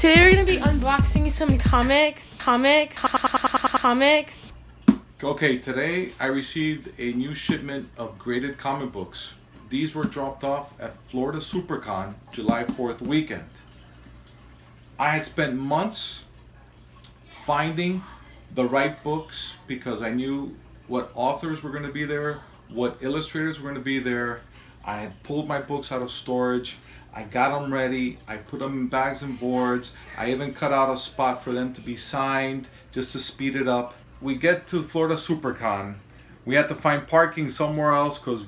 Today we're gonna be unboxing some comics. Okay, today I received a new shipment of graded comic books. These were dropped off at Florida Supercon July 4th weekend. I had spent months finding the right books because I knew what authors were going to be there, what illustrators were going to be there. I had pulled my books out of storage. I got them ready. I put them in bags and boards. I even cut out a spot for them to be signed just to speed it up. We get to Florida Supercon. We had to find parking somewhere else because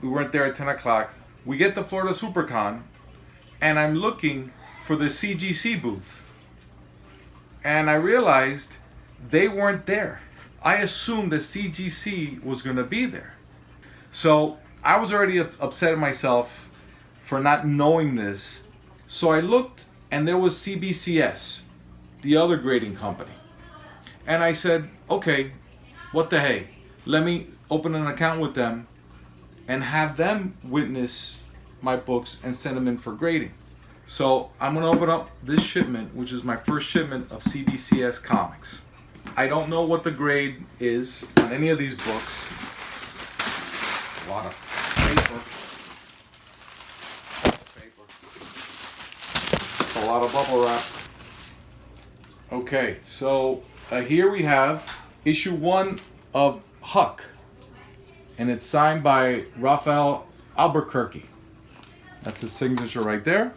we weren't there at 10 o'clock. We get to Florida Supercon and I'm looking for the CGC booth. And I realized they weren't there. I assumed that CGC was going to be there. So I was already upset at myself for not knowing this. So I looked and there was CBCS, the other grading company. And I said, okay, what the hey? Let me open an account with them and have them witness my books and send them in for grading. So I'm going to open up this shipment, which is my first shipment of CBCS comics. I don't know what the grade is on any of these books. A lot of paper. A lot of bubble wrap. Okay, so here we have issue 1 of Huck. And it's signed by Raphael Albuquerque. That's his signature right there.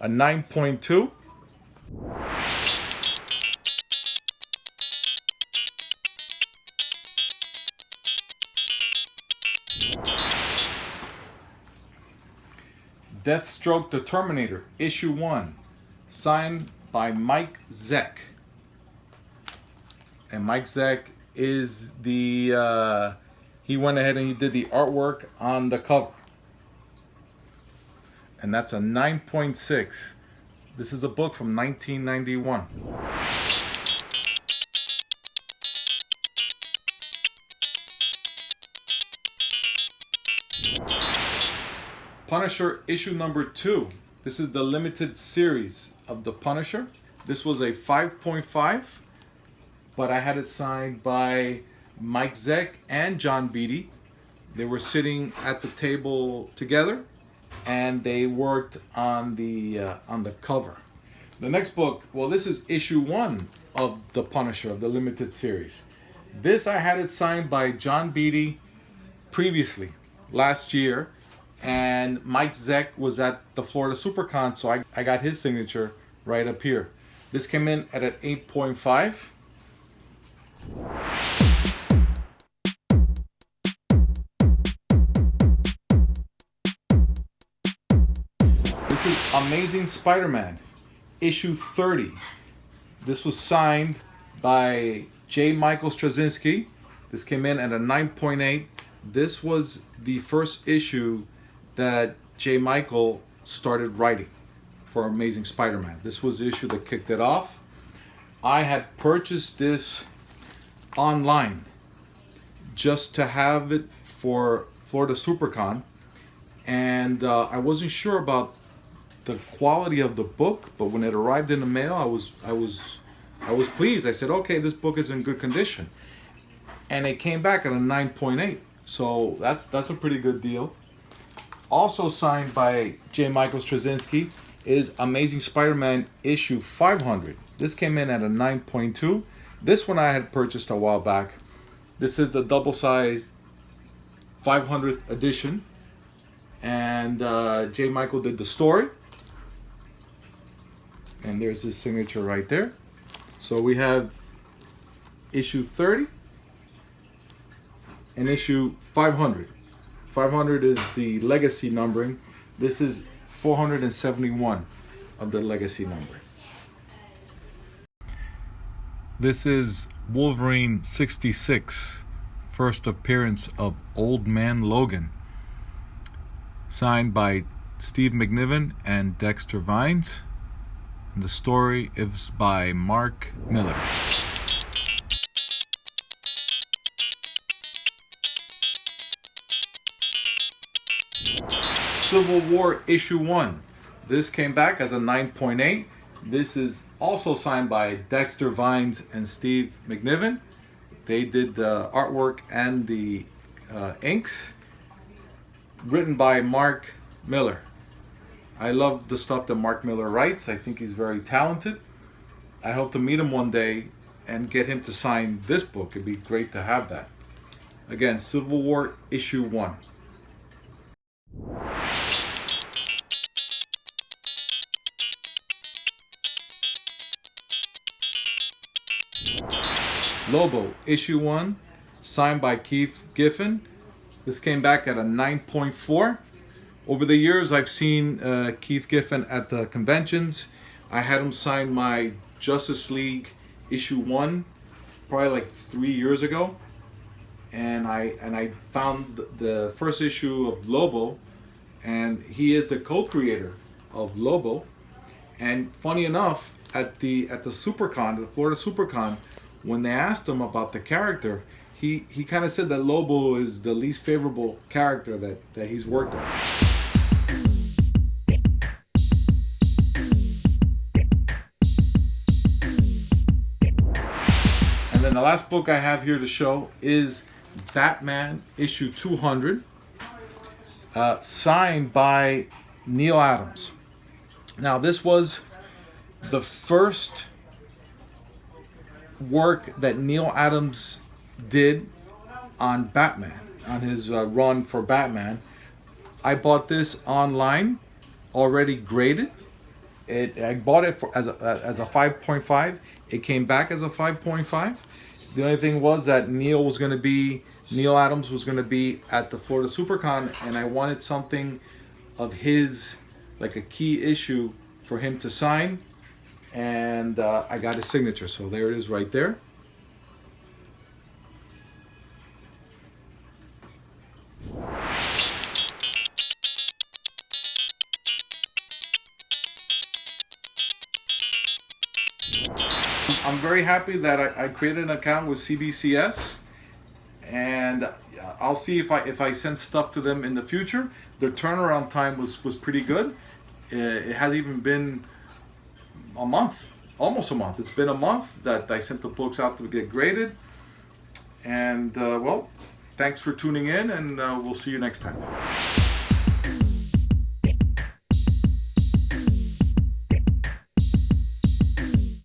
A 9.2. Deathstroke the Terminator, issue 1, signed by Mike Zeck. And Mike Zeck is the, he went ahead and he did the artwork on the cover. And that's a 9.6. This is a book from 1991. Punisher issue number 2. This is the limited series of the Punisher. This was a 5.5, but I had it signed by Mike Zeck and John Beatty. They were sitting at the table together and they worked on the cover. The next book, well, this is issue 1 of the Punisher, of the limited series. This I had it signed by John Beatty previously, last year, and Mike Zeck was at the Florida Supercon, so I got his signature right up here. This came in at an 8.5. This is Amazing Spider-Man, issue 30. This was signed by J. Michael Straczynski. This came in at a 9.8. This was the first issue that J. Michael started writing for Amazing Spider-Man. This was the issue that kicked it off. I had purchased this online just to have it for Florida Supercon, and I wasn't sure about the quality of the book, but when it arrived in the mail, I was pleased. I said, okay, this book is in good condition, and it came back at a 9.8. So that's a pretty good deal. Also signed by J. Michael Straczynski is Amazing Spider-Man issue 500. This came in at a 9.2. This one I had purchased a while back. This is the double-sized 500th edition, and J. Michael did the story. And there's his signature right there. So we have issue 30 and issue 500. 500 is the legacy numbering. This is 471 of the legacy number. This is Wolverine 66, first appearance of Old Man Logan, signed by Steve McNiven and Dexter Vines. And the story is by Mark Miller. Civil War issue 1. This came back as a 9.8. This is also signed by Dexter Vines and Steve McNiven. They did the artwork and the inks. Written by Mark Miller. I love the stuff that Mark Miller writes. I think he's very talented. I hope to meet him one day and get him to sign this book. It'd be great to have that. Again, Civil War issue 1. Lobo issue 1, signed by Keith Giffen. This came back at a 9.4. Over the years, I've seen Keith Giffen at the conventions. I had him sign my Justice League issue 1 probably like 3 years ago, and I found the first issue of Lobo, and he is the co-creator of Lobo. And funny enough, at the Supercon, the Florida Supercon, when they asked him about the character, he kind of said that Lobo is the least favorable character that he's worked on. And then the last book I have here to show is Batman issue 200, signed by Neil Adams. Now, this was the first work that Neil Adams did on Batman, on his run for Batman. I bought this online, already graded. I bought it as a 5.5. It came back as a 5.5. The only thing was that Neil Adams was going to be at the Florida Supercon, and I wanted something of his, like a key issue for him to sign, and I got his signature. So there it is right there. I'm very happy that I created an account with CBCS, and I'll see if I send stuff to them in the future. Their turnaround time was pretty good. It has even been a month, almost a month. It's been a month that I sent the books out to get graded. And well, thanks for tuning in, and we'll see you next time.